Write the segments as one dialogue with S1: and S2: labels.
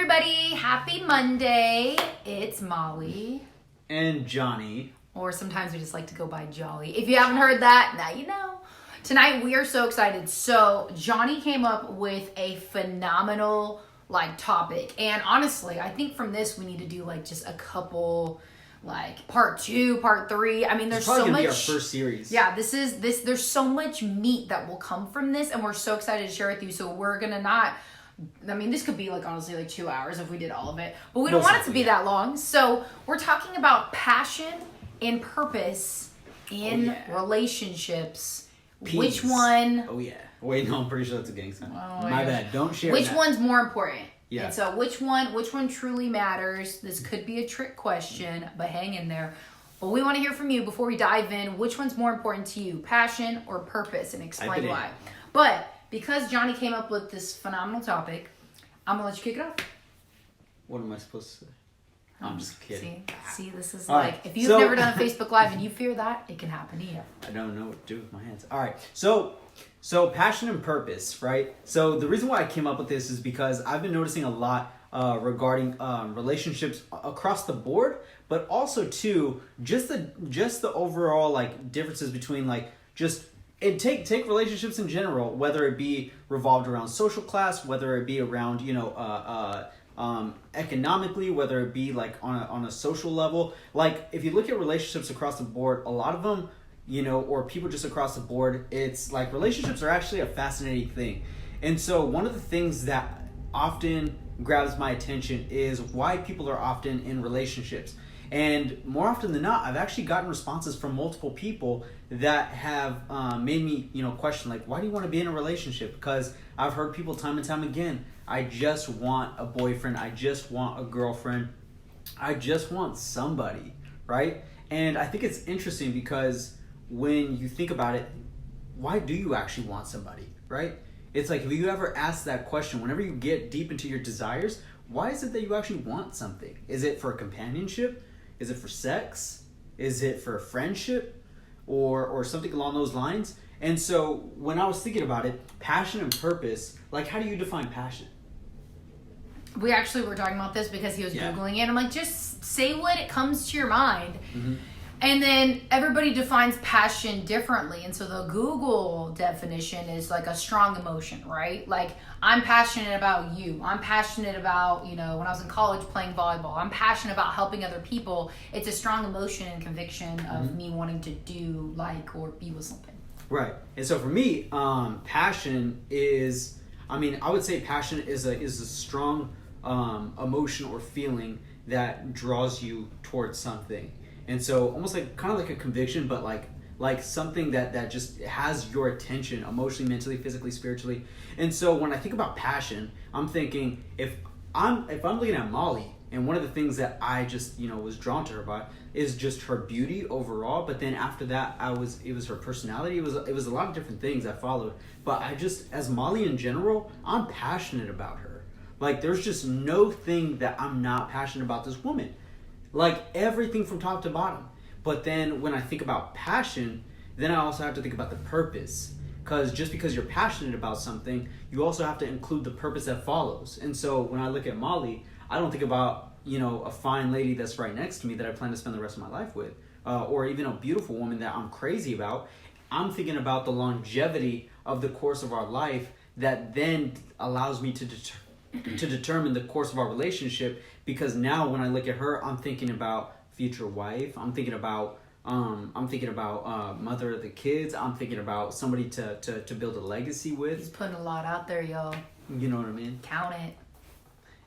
S1: everybody. Happy Monday. It's Molly.
S2: And Johnny.
S1: Or sometimes we just like to go by Jolly. If you haven't heard that, now you know. Tonight we are so excited. So Johnny came up with a phenomenal topic. And honestly, I think from this we need to do just a couple part 2, part 3. I mean, there's so much.
S2: Be our first series.
S1: Yeah, there's so much meat that will come from this, and we're so excited to share with you. So we're gonna not. I mean, this could be honestly 2 hours if we did all of it, but we don't want it to be that long. So we're talking about passion and purpose in relationships.
S2: Peace.
S1: Which one?
S2: Oh yeah. Wait, no, I'm pretty sure that's a gangster.
S1: Oh,
S2: My bad. Don't share.
S1: Which one's more important?
S2: Yeah.
S1: And so which one truly matters? This could be a trick question, but hang in there. Well, we want to hear from you before we dive in. Which one's more important to you, passion or purpose? And explain why. But because Johnny came up with this phenomenal topic, I'm going to let you kick it off.
S2: What am I supposed to say? I'm just kidding.
S1: See, this is
S2: if
S1: you've never done a Facebook Live and you fear that, it can happen to you.
S2: I don't know what to do with my hands. All right. So passion and purpose, right? So the reason why I came up with this is because I've been noticing a lot regarding relationships across the board, but also too just the overall differences between take relationships in general, whether it be revolved around social class, whether it be around economically, whether it be on a social level. If you look at relationships across the board, a lot of them, or people just across the board, it's relationships are actually a fascinating thing. And so one of the things that often grabs my attention is why people are often in relationships. And more often than not, I've actually gotten responses from multiple people that have made me, question, why do you want to be in a relationship? Because I've heard people time and time again, I just want a boyfriend, I just want a girlfriend, I just want somebody, right? And I think it's interesting because when you think about it, why do you actually want somebody, right? It's have you ever asked that question, whenever you get deep into your desires, why is it that you actually want something? Is it for companionship? Is it for sex? Is it for friendship? Or something along those lines? And so when I was thinking about it, passion and purpose, how do you define passion?
S1: We actually were talking about this because he was Googling it. I'm just say what it comes to your mind. Mm-hmm. And then everybody defines passion differently. And so the Google definition is a strong emotion, right? I'm passionate about you. I'm passionate about, when I was in college playing volleyball, I'm passionate about helping other people. It's a strong emotion and conviction of me wanting to do or be with something.
S2: Right. And so for me, passion is, I would say passion is a strong emotion or feeling that draws you towards something. And so almost kind of like a conviction, but like something that just has your attention emotionally, mentally, physically, spiritually. And so when I think about passion, I'm thinking if I'm looking at Molly, and one of the things that I just was drawn to her by is just her beauty overall. But then after that, it was her personality. It was a lot of different things that followed. But as Molly in general, I'm passionate about her. There's just no thing that I'm not passionate about this woman. Everything from top to bottom. But then when I think about passion, then I also have to think about the purpose. Because just because you're passionate about something, you also have to include the purpose that follows. And so when I look at Molly, I don't think about, a fine lady that's right next to me that I plan to spend the rest of my life with. Or even a beautiful woman that I'm crazy about. I'm thinking about the longevity of the course of our life that then allows me to determine the course of our relationship. Because now when I look at her, I'm thinking about future wife. I'm thinking about mother of the kids. I'm thinking about somebody to build a legacy with.
S1: He's putting a lot out there, yo.
S2: You know what I mean?
S1: Count it.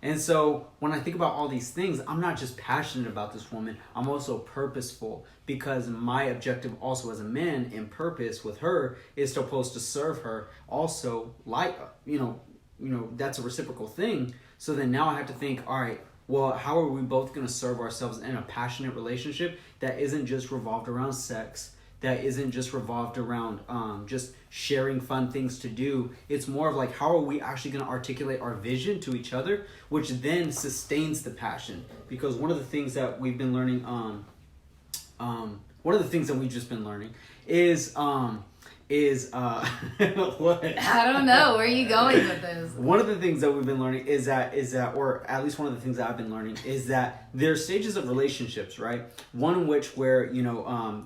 S2: And so when I think about all these things, I'm not just passionate about this woman. I'm also purposeful, because my objective also as a man in purpose with her is supposed to serve her. Also, that's a reciprocal thing. So then now I have to think, all right, well, how are we both going to serve ourselves in a passionate relationship that isn't just revolved around sex, that isn't just revolved around just sharing fun things to do? It's more of how are we actually going to articulate our vision to each other, which then sustains the passion. Because one of the things that we've been learning, one of the things that we've just been learning is is what?
S1: I don't know. Where are you going with this?
S2: One of the things that we've been learning is that, or at least one of the things that I've been learning is that there's stages of relationships, right? One in which where,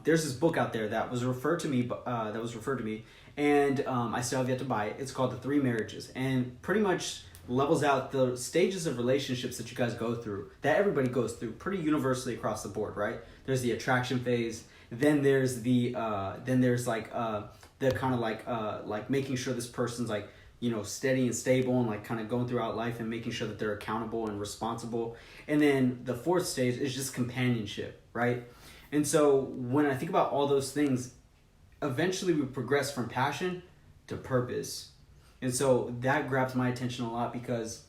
S2: there's this book out there that was referred to me, and I still have yet to buy it. It's called The Three Marriages, and pretty much levels out the stages of relationships that you guys go through, that everybody goes through pretty universally across the board, right? There's the attraction phase, then there's the kind of like making sure this person's like, steady and stable and like kind of going throughout life and making sure that they're accountable and responsible. And then the fourth stage is just companionship, right? And so when I think about all those things, eventually we progress from passion to purpose. And so that grabs my attention a lot because,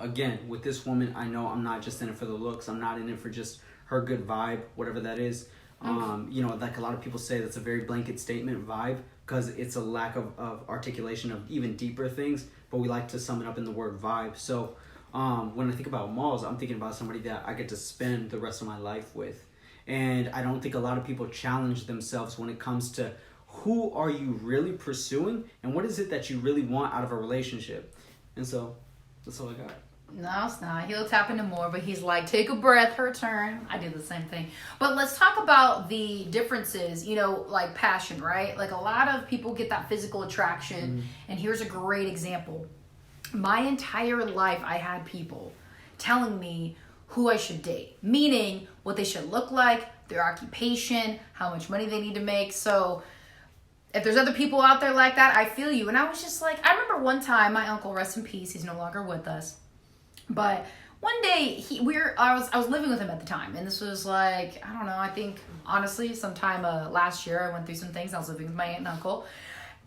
S2: again, with this woman, I know I'm not just in it for the looks. I'm not in it for just her good vibe, whatever that is. Like a lot of people say, that's a very blanket statement, vibe, because it's a lack of articulation of even deeper things. But we like to sum it up in the word vibe. So when I think about Malls, I'm thinking about somebody that I get to spend the rest of my life with. And I don't think a lot of people challenge themselves when it comes to who are you really pursuing and what is it that you really want out of a relationship. And so that's all I got.
S1: No, it's not. He'll tap into more, but he's like, take a breath, her turn. I do the same thing. But let's talk about the differences, like passion, right? Like a lot of people get that physical attraction. And here's a great example. My entire life, I had people telling me who I should date, meaning what they should look like, their occupation, how much money they need to make. So if there's other people out there like that, I feel you. And I was just like, I remember one time, my uncle, rest in peace, he's no longer with us. But one day I was living with him at the time, and this was like, I don't know, I think honestly sometime last year I went through some things. I was living with my aunt and uncle,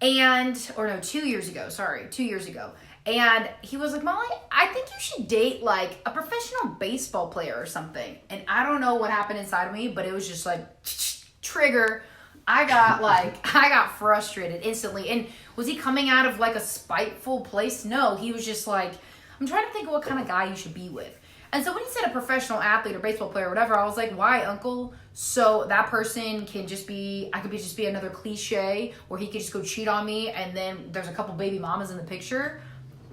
S1: 2 years ago. And he was like, Molly, I think you should date like a professional baseball player or something. And I don't know what happened inside of me, but it was just like trigger. I got frustrated instantly. And was he coming out of like a spiteful place? No, he was just like, I'm trying to think of what kind of guy you should be with. And so when he said a professional athlete or baseball player or whatever, I was like, why, uncle? So that person can just be another cliche where he could just go cheat on me and then there's a couple baby mamas in the picture.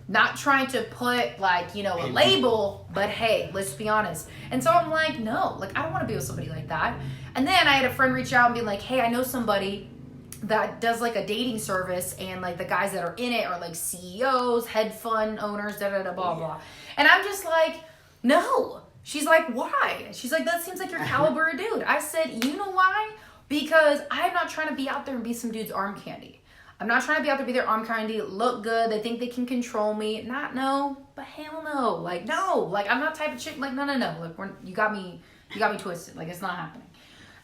S1: Not trying to put like, a label, but hey, let's be honest. And so I'm like, no, like I don't want to be with somebody like that. And then I had a friend reach out and be like, hey, I know somebody that does like a dating service, and like the guys that are in it are like CEOs, hedge fund owners, blah blah. And I'm just like, no. She's like, why? She's like, that seems like your caliber of dude. I said, you know why? Because I'm not trying to be out there and be some dude's arm candy. I'm not trying to be out there be their arm candy, look good, they think they can control me. Not no, but hell no. Like no, like I'm not type of chick. Like no. Like you got me twisted. Like it's not happening.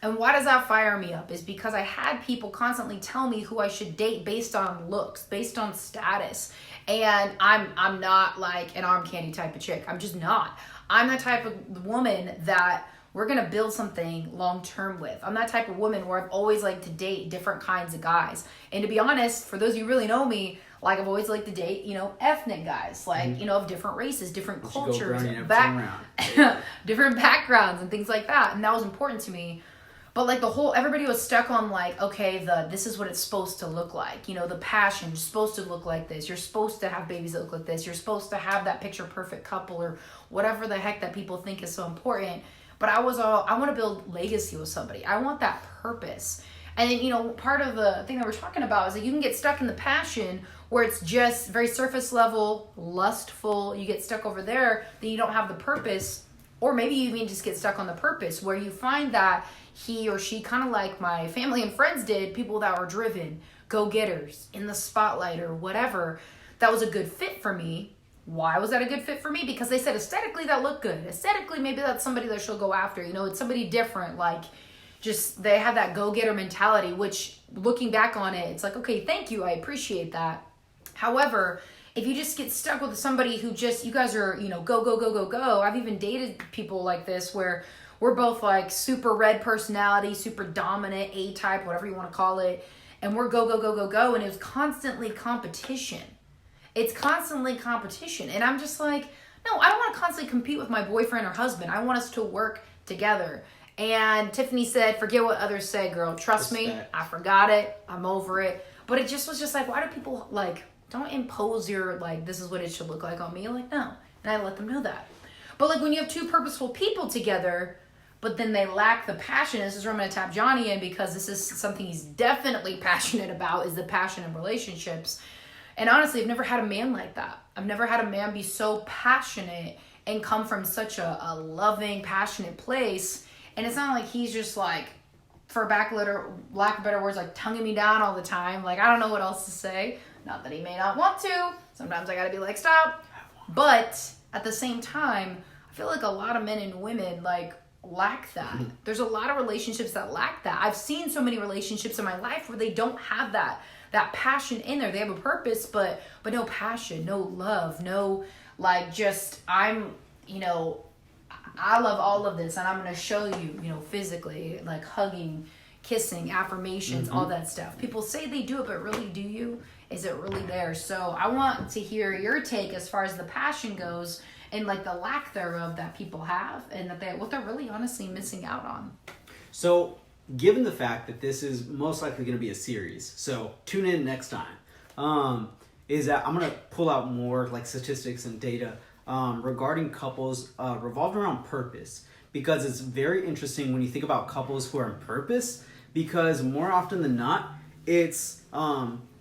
S1: And why does that fire me up? Is because I had people constantly tell me who I should date based on looks, based on status. And I'm not like an arm candy type of chick. I'm just not. I'm the type of woman that we're going to build something long term with. I'm that type of woman where I've always liked to date different kinds of guys. And to be honest, for those of you who really know me, like I've always liked to date, ethnic guys, like, of different races, different cultures, different backgrounds and things like that. And that was important to me. But like everybody was stuck on like, okay, this is what it's supposed to look like. The passion, you're supposed to look like this. You're supposed to have babies that look like this. You're supposed to have that picture perfect couple or whatever the heck that people think is so important. But I want to build legacy with somebody. I want that purpose. And then, part of the thing that we're talking about is that you can get stuck in the passion where it's just very surface level, lustful. You get stuck over there, then you don't have the purpose. Or maybe you even just get stuck on the purpose where you find that he or she, kind of like my family and friends did, people that were driven, go-getters, in the spotlight or whatever, that was a good fit for me. Why was that a good fit for me? Because they said aesthetically that looked good. Aesthetically, maybe that's somebody that she'll go after. It's somebody different. Like, just they have that go-getter mentality, which looking back on it, it's like, okay, thank you. I appreciate that. However, if you just get stuck with somebody who just, you guys are, go. I've even dated people like this where we're both like super red personality, super dominant, A-type, whatever you want to call it. And we're go. And it was constantly competition. It's constantly competition. And I'm just like, no, I don't want to constantly compete with my boyfriend or husband. I want us to work together. And Tiffany said, forget what others say, girl. Trust me, I forgot it. I'm over it. But it just was just like, why do people, like, don't impose your, like, this is what it should look like on me? Like, no. And I let them know that. But, like, when you have two purposeful people together, but then they lack the passion, this is where I'm going to tap Johnny in, because this is something he's definitely passionate about, is the passion in relationships. And honestly, I've never had a man like that. I've never had a man be so passionate and come from such a loving, passionate place. And it's not like he's just like, for lack of better words, like tonguing me down all the time. Like, I don't know what else to say. Not that he may not want to. Sometimes I gotta be like, stop. But at the same time, I feel like a lot of men and women like lack that. There's a lot of relationships that lack that. I've seen so many relationships in my life where they don't have that passion in there. They have a purpose, but no passion, no love, no, like, just, I'm, you know, I love all of this, and I'm going to show you, you know, physically, like hugging, kissing, affirmations, all that stuff. People say they do it, but really, do you? Is it really there? So I want to hear your take as far as the passion goes, and like the lack thereof that people have, and that what they're really honestly missing out on.
S2: So, given the fact that this is most likely going to be a series, so tune in next time, is that I'm going to pull out more like statistics and data regarding couples revolved around purpose, because it's very interesting when you think about couples who are in purpose, because more often than not, it's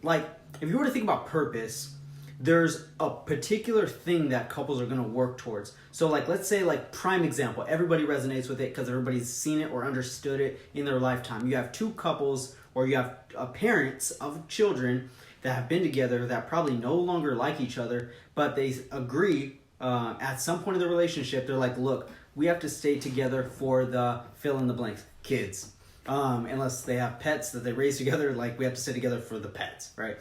S2: like, if you were to think about purpose, there's a particular thing that couples are going to work towards. So like, let's say, like, prime example, everybody resonates with it because everybody's seen it or understood it in their lifetime. You have two couples, or you have parents of children that have been together that probably no longer like each other, but they agree at some point in the relationship, they're like, look, we have to stay together for the fill in the blanks, kids. Unless they have pets that they raise together, like, we have to stay together for the pets, right?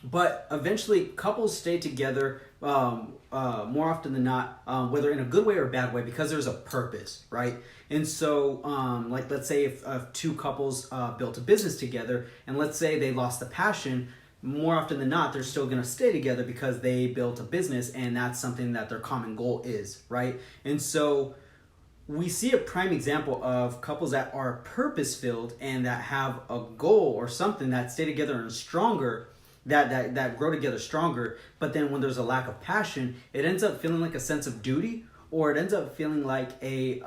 S2: But eventually couples stay together more often than not, whether in a good way or a bad way, because there's a purpose, right? And so, like, let's say if two couples built a business together, and let's say they lost the passion, more often than not, they're still going to stay together because they built a business, and that's something that their common goal is, right? And so we see a prime example of couples that are purpose-filled and that have a goal or something that stay together and stronger, that grow together stronger. But then when there's a lack of passion, it ends up feeling like a sense of duty, or it ends up feeling like a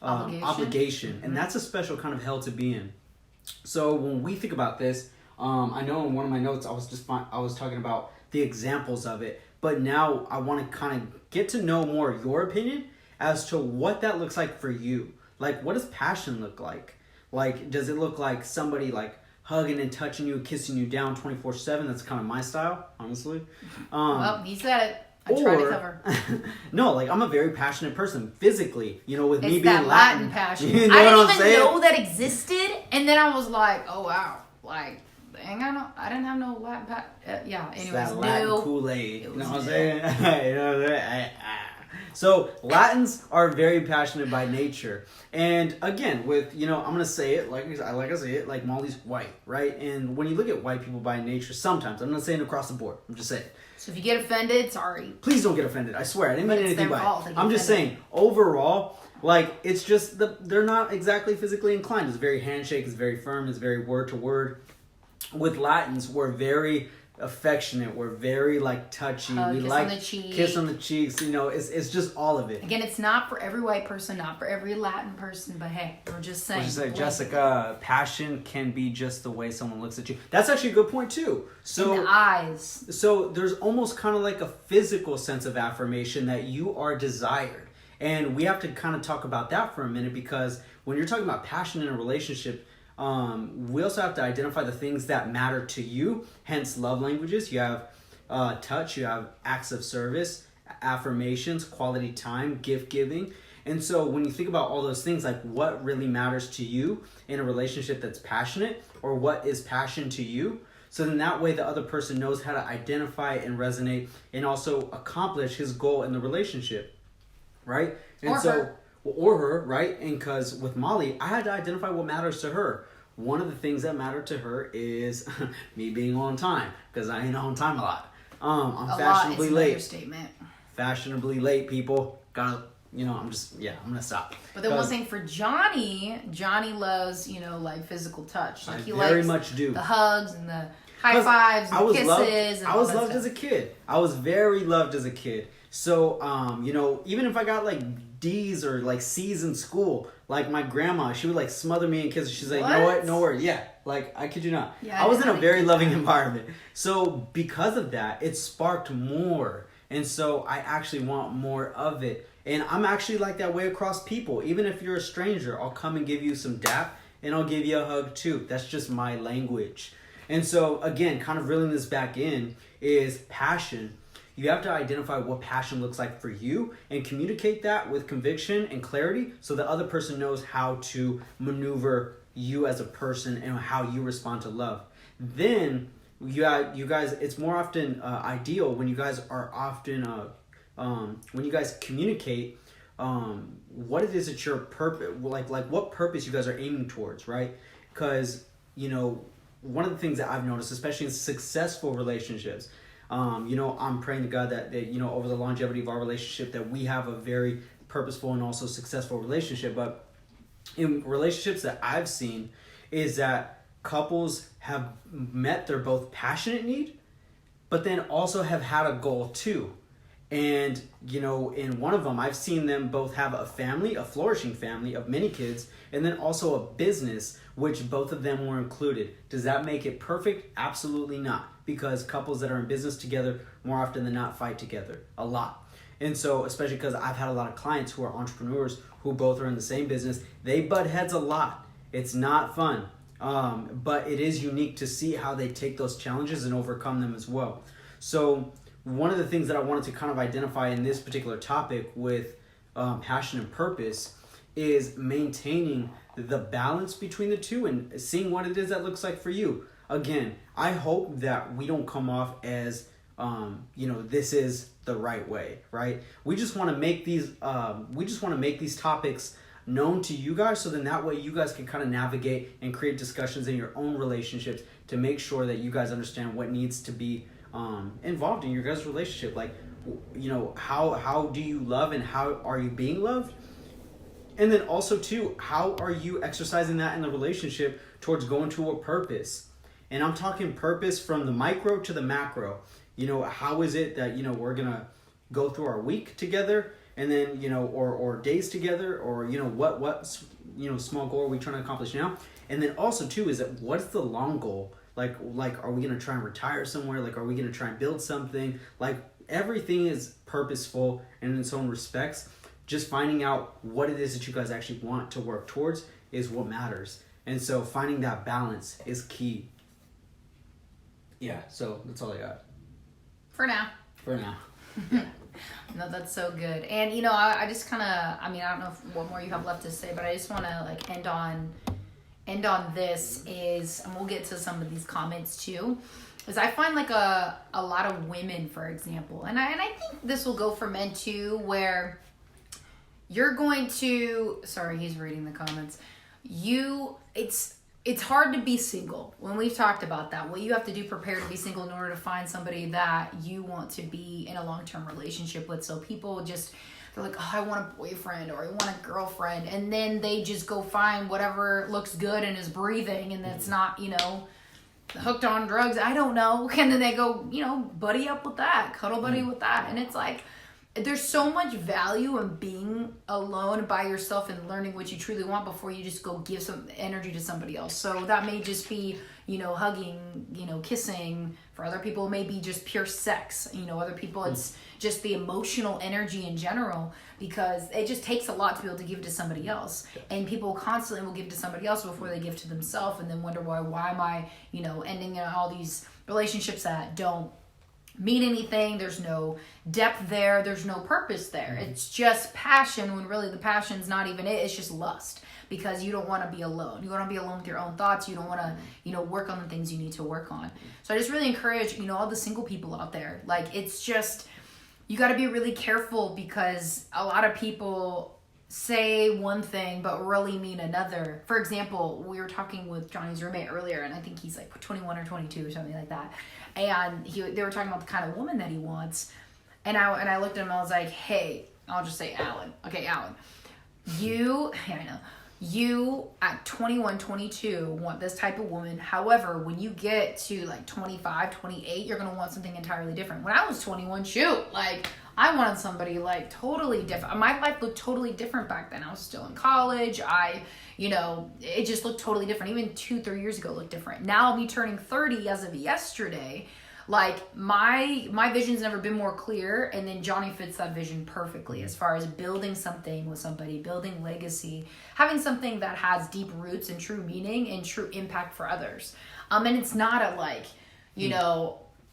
S2: obligation. And that's a special kind of hell to be in. So when we think about this, I know in one of my notes I was talking about the examples of it, but now I want to kind of get to know more your opinion as to what that looks like for you. Like, what does passion look like? Like, does it look like somebody like hugging and touching you, kissing you down 24/7? That's kind of my style, honestly.
S1: Well, he said it. I try to cover.
S2: No, like, I'm a very passionate person physically, you know, with
S1: it's
S2: me being
S1: that Latin passion.
S2: You know
S1: I didn't
S2: what I'm
S1: even
S2: saying?
S1: know that existed, and then I was like, oh wow, like, I didn't have no Latin passion. Yeah, anyways,
S2: it's that Latin
S1: new.
S2: Kool-Aid. You know what I'm saying? You know what I'm saying? So Latins are very passionate by nature, and again, with, you know, I'm gonna say it like I say it, like, Molly's white, right? And when you look at white people by nature, sometimes, I'm not saying across the board, I'm just saying.
S1: So if you get offended, sorry.
S2: Please don't get offended. I swear, I didn't mean anything by it. I'm just
S1: offended.
S2: saying, overall, like, it's just they're not exactly physically inclined. It's very handshake. It's very firm. It's very word to word. With Latins, we're very affectionate. We're very, like, touchy. We
S1: kiss
S2: like
S1: on the cheek.
S2: kiss on the cheeks. You know, it's just all of it.
S1: Again, it's not for every white person, not for every Latin person, but hey, we're just saying.
S2: What you say, Jessica? Passion can be just the way someone looks at you. That's actually a good point too. So
S1: in the eyes.
S2: So there's almost kind of like a physical sense of affirmation that you are desired, and we have to kind of talk about that for a minute, because when you're talking about passion in a relationship, we also have to identify the things that matter to you, hence love languages. You have touch, you have acts of service, affirmations, quality time, gift giving. And so when you think about all those things, like, what really matters to you in a relationship that's passionate, or what is passion to you, so then that way the other person knows how to identify and resonate and also accomplish his goal in the relationship, right? And or her, right? And because with Molly, I had to identify what matters to her. One of the things that mattered to her is me being on time, because I ain't on time a lot. I'm fashionably late.
S1: Statement.
S2: Fashionably late, people. Gotta I'm gonna stop.
S1: But then one thing for Johnny loves, like physical touch. Like
S2: I
S1: he
S2: very
S1: likes
S2: much do.
S1: the hugs and the high fives and kisses.
S2: I was loved as a kid. I was very loved as a kid. So, even if I got like D's or like C's in school, like my grandma, she would like smother me in kisses. She's like, "You know what? No worries." Yeah, like I kid you not. Yeah, I was in a very loving environment. So because of that, it sparked more. And so I actually want more of it. And I'm actually like that way across people. Even if you're a stranger, I'll come and give you some dap and I'll give you a hug too. That's just my language. And so again, kind of reeling this back in is passion. You have to identify what passion looks like for you and communicate that with conviction and clarity so the other person knows how to maneuver you as a person and how you respond to love. Then you guys, it's more often ideal when you guys are often when you guys communicate what it is that your purpose, like what purpose you guys are aiming towards, right? Because one of the things that I've noticed, especially in successful relationships, I'm praying to God that over the longevity of our relationship that we have a very purposeful and also successful relationship. But in relationships that I've seen is that couples have met their both passionate need, but then also have had a goal too. And, in one of them, I've seen them both have a family, a flourishing family of many kids, and then also a business, which both of them were included. Does that make it perfect? Absolutely not. Because couples that are in business together, more often than not, fight together a lot. And so, especially because I've had a lot of clients who are entrepreneurs who both are in the same business, they butt heads a lot. It's not fun. But it is unique to see how they take those challenges and overcome them as well. So one of the things that I wanted to kind of identify in this particular topic with passion and purpose is maintaining the balance between the two and seeing what it is that looks like for you. Again, I hope that we don't come off as, this is the right way, right? We just want to make these topics known to you guys, so then that way you guys can kind of navigate and create discussions in your own relationships to make sure that you guys understand what needs to be involved in your guys' relationship. Like, how do you love and how are you being loved? And then also too, how are you exercising that in the relationship towards going to a purpose? And I'm talking purpose from the micro to the macro. How is it that, we're going to go through our week together and then, or days together, or, what small goal are we trying to accomplish now? And then also too, is that what's the long goal? Like, are we going to try and retire somewhere? Like, are we going to try and build something? Like, everything is purposeful in its own respects. Just finding out what it is that you guys actually want to work towards is what matters. And so finding that balance is key. Yeah, so that's all I got.
S1: For now. No, that's so good. And, I just kind of, I don't know what more you have left to say, but I just want to, end on this is, and we'll get to some of these comments too, is I find a lot of women, for example, and I think this will go for men too, where you're going to, sorry, he's reading the comments. It's hard to be single. When we've talked about that, what you have to do, prepare to be single in order to find somebody that you want to be in a long-term relationship with. So people they're like, oh, I want a boyfriend or I want a girlfriend. And then they just go find whatever looks good and is breathing and that's not, hooked on drugs. I don't know. And then they go, buddy up with that, cuddle buddy with that. And it's like, there's so much value in being alone by yourself and learning what you truly want before you just go give some energy to somebody else. So that may just be, hugging, kissing. For other people, it may be just pure sex. Other people, it's just the emotional energy in general, because it just takes a lot to be able to give to somebody else. And people constantly will give to somebody else before they give to themselves, and then wonder why am I, ending in all these relationships that don't mean anything. There's no depth there. There's no purpose there. It's just passion, when really the passion's not even it. It's just lust, because you don't want to be alone. You want to be alone with your own thoughts. You don't want to, work on the things you need to work on. So I just really encourage, all the single people out there. It's just, you got to be really careful, because a lot of people say one thing but really mean another. For example, we were talking with Johnny's roommate earlier, and I think he's 21 or 22 or something like that. And they were talking about the kind of woman that he wants. And I looked at him and I was like, hey, I'll just say Alan. Okay, Alan. You, yeah, I know. You at 21, 22 want this type of woman. However, when you get to like 25, 28, you're going to want something entirely different. When I was 21, shoot, like I wanted somebody like totally different. My life looked totally different back then. I was still in college. It just looked totally different. Even 2-3 years ago it looked different. Now me turning 30 as of yesterday, like my vision's never been more clear, and then Johnny fits that vision perfectly as far as building something with somebody, building legacy, having something that has deep roots and true meaning and true impact for others. And it's not a like,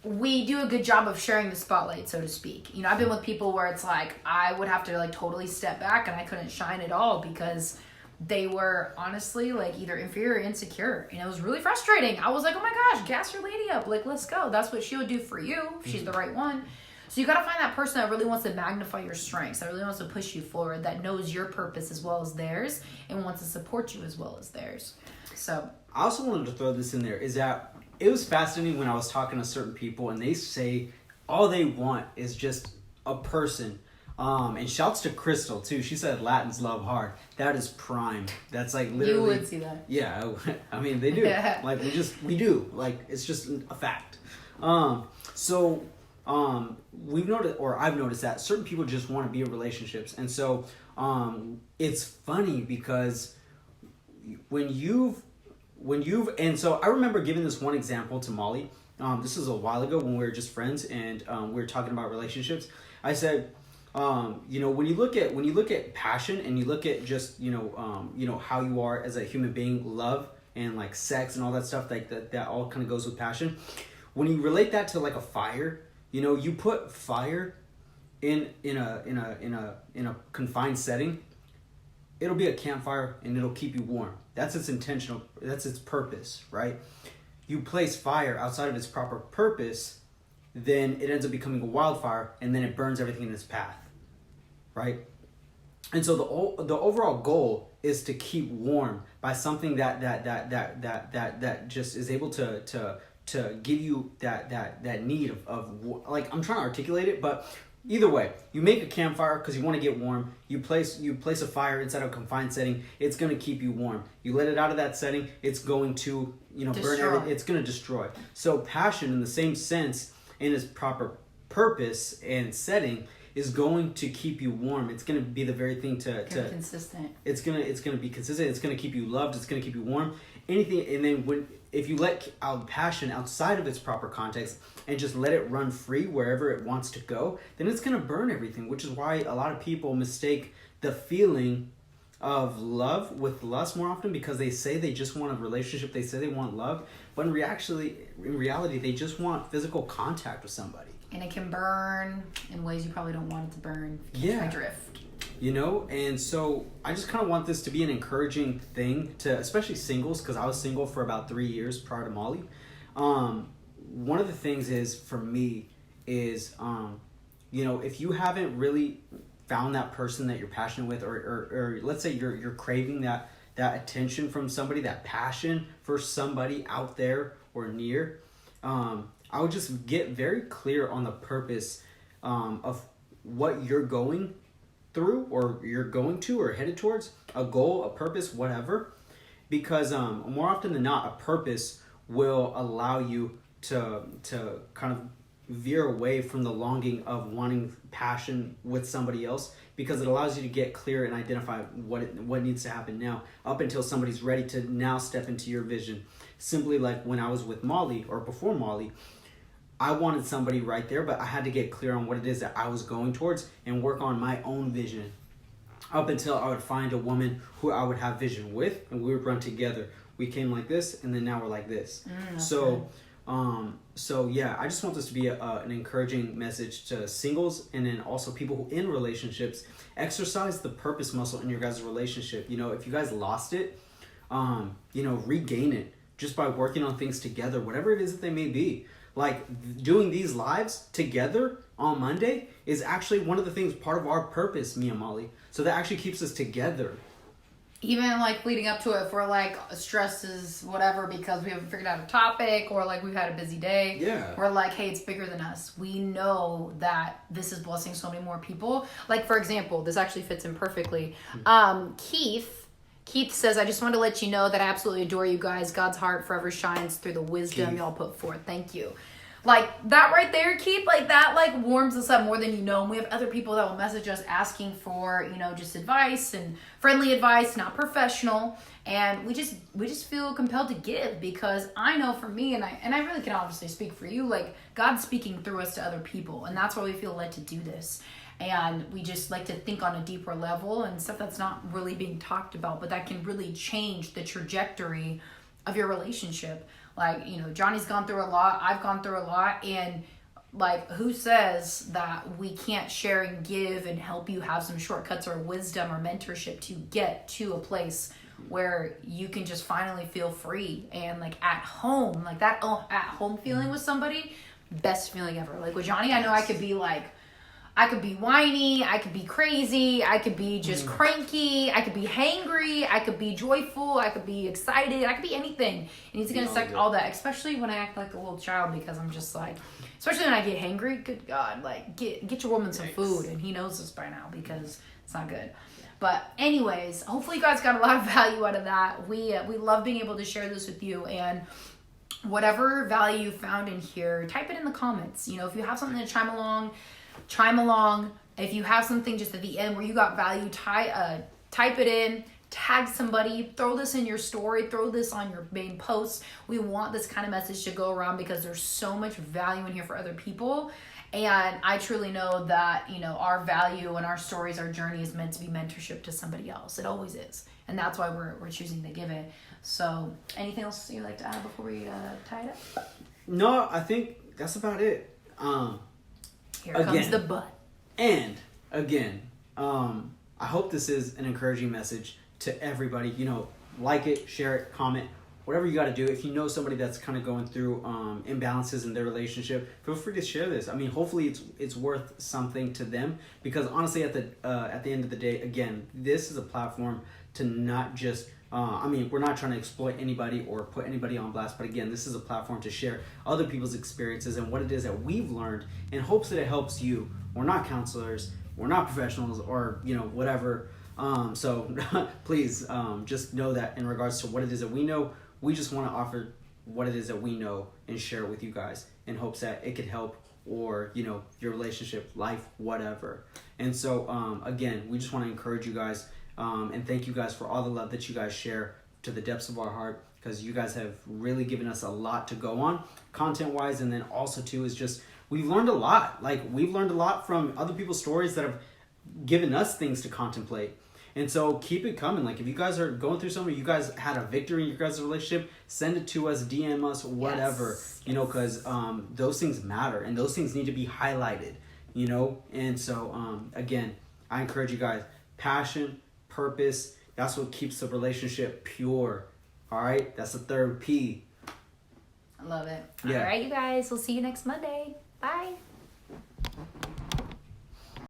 S1: we do a good job of sharing the spotlight, so to speak. I've been with people where it's like I would have to like totally step back and I couldn't shine at all because they were honestly like either inferior or insecure, and it was really frustrating. I was like, oh my gosh, gas your lady up, like let's go. That's what she would do for you if she's the right one. So you got to find that person that really wants to magnify your strengths, that really wants to push you forward, that knows your purpose as well as theirs and wants to support you as well as theirs. So
S2: I also wanted to throw this in there, is that it was fascinating when I was talking to certain people and they say all they want is just a person. And shouts to Crystal too. She said Latins love hard. That is prime. That's like literally. You
S1: would see that.
S2: Yeah, I mean they do. Like we do. Like it's just a fact. We've noticed, or I've noticed that certain people just want to be in relationships, and so it's funny because and so I remember giving this one example to Molly. This was a while ago when we were just friends and we were talking about relationships. I said, when you look at passion and you look at just how you are as a human being, love and like sex and all that stuff, like that all kind of goes with passion. When you relate that to like a fire, you put fire in a confined setting, it'll be a campfire and it'll keep you warm. That's its purpose, right? You place fire outside of its proper purpose, then it ends up becoming a wildfire, and then it burns everything in its path, right? And so the overall goal is to keep warm by something that just is able to give you that need of like, I'm trying to articulate it, but either way, you make a campfire because you want to get warm. You place a fire inside a confined setting. It's going to keep you warm. You let it out of that setting, it's going to burn everything. It's going to destroy. So passion, in the same sense, in its proper purpose and setting, is going to keep you warm. It's going to be the very thing to
S1: consistent.
S2: It's going to be consistent. It's going to keep you loved. It's going to keep you warm. Anything, and then if you let out passion outside of its proper context and just let it run free wherever it wants to go, then it's going to burn everything, which is why a lot of people mistake the feeling of love with lust more often, because they say they just want a relationship, they say they want love, but in reality they just want physical contact with somebody.
S1: And it can burn in ways you probably don't want it to burn.
S2: Yeah.
S1: Drift.
S2: And so I just kind of want this to be an encouraging thing to, especially singles, because I was single for about 3 years prior to Molly. One of the things is, for me, is, if you haven't really found that person that you're passionate with, or let's say you're craving that attention from somebody, that passion for somebody out there or near, I would just get very clear on the purpose of what you're going through, or you're going to, or headed towards, a goal, a purpose, whatever, because more often than not, a purpose will allow you to kind of veer away from the longing of wanting passion with somebody else, because it allows you to get clear and identify what needs to happen now, up until somebody's ready to now step into your vision. Simply like when I was with Molly, or before Molly, I wanted somebody right there, but I had to get clear on what it is that I was going towards and work on my own vision, up until I would find a woman who I would have vision with, and we would run together. We came like this, and then now we're like this. So yeah, I just want this to be an encouraging message to singles, and then also people who in relationships. Exercise the purpose muscle in your guys' relationship. If you guys lost it, regain it just by working on things together, whatever it is that they may be. Like doing these lives together on Monday is actually one of the things, part of our purpose, me and Molly. So that actually keeps us together.
S1: even like leading up to it, if we're like stresses, whatever, because we haven't figured out a topic or like we've had a busy day.
S2: Yeah.
S1: We're like, hey, it's bigger than us. We know that this is blessing so many more people. Like, for example, this actually fits in perfectly. Keith says, I just wanted to let you know that I absolutely adore you guys. God's heart forever shines through the wisdom y'all put forth. Thank you. Like, that right there, Keith, like, that, like, warms us up more than you know. And we have other people that will message us asking for, you know, just advice and friendly advice, not professional. And we just feel compelled to give, because I know for me, and I really can obviously speak for you, like, God's speaking through us to other people. And that's why we feel led to do this. And we just like to think on a deeper level and stuff that's not really being talked about, but that can really change the trajectory of your relationship. Like, you know, Johnny's gone through a lot. I've gone through a lot. And like, who says that we can't share and give and help you have some shortcuts or wisdom or mentorship to get to a place where you can just finally feel free and like at home, like that at home feeling with somebody, best feeling ever. Like with Johnny, I know I could be whiny, I could be crazy, I could be just cranky, I could be hangry, I could be joyful, I could be excited, I could be anything. And he's gonna accept all that, especially when I act like a little child, because I'm just like, especially when I get hangry, good God, like get your woman some food, and he knows this by now because it's not good. But anyways, hopefully you guys got a lot of value out of that. We love being able to share this with you, and whatever value you found in here, type it in the comments. You know, if you have something to chime along. If you have something just at the end where you got value, type it in, tag somebody, throw this in your story, throw this on your main post. We want this kind of message to go around because there's so much value in here for other people. And I truly know that, you know, our value and our stories, our journey is meant to be mentorship to somebody else. It always is. And that's why we're choosing to give it. So anything else you'd like to add before we tie it up?
S2: No, I think that's about it.
S1: Here comes the but.
S2: And again, I hope this is an encouraging message to everybody. You know, like it, share it, comment, whatever you got to do. If you know somebody that's kind of going through imbalances in their relationship, feel free to share this. I mean, hopefully it's worth something to them, because honestly, at the end of the day, again, this is a platform to not just. I mean, we're not trying to exploit anybody or put anybody on blast, but again, this is a platform to share other people's experiences and what it is that we've learned in hopes that it helps you. We're not counselors, we're not professionals, or, you know, whatever. So please just know that in regards to what it is that we know, we just want to offer what it is that we know and share it with you guys in hopes that it could help, or, you know, your relationship, life, whatever. And so, again, we just want to encourage you guys. And thank you guys for all the love that you guys share to the depths of our heart, because you guys have really given us a lot to go on content wise. And then also too is just, we've learned a lot. Like, we've learned a lot from other people's stories that have given us things to contemplate. And so keep it coming. Like, if you guys are going through something, you guys had a victory in your guys' relationship, send it to us, DM us, whatever, you know, because those things matter and those things need to be highlighted, you know. And so again, I encourage you guys, passion, purpose, that's what keeps the relationship pure. All right, that's the third P.
S1: I love it.
S2: Yeah.
S1: All right, you guys, we'll see you next Monday. Bye.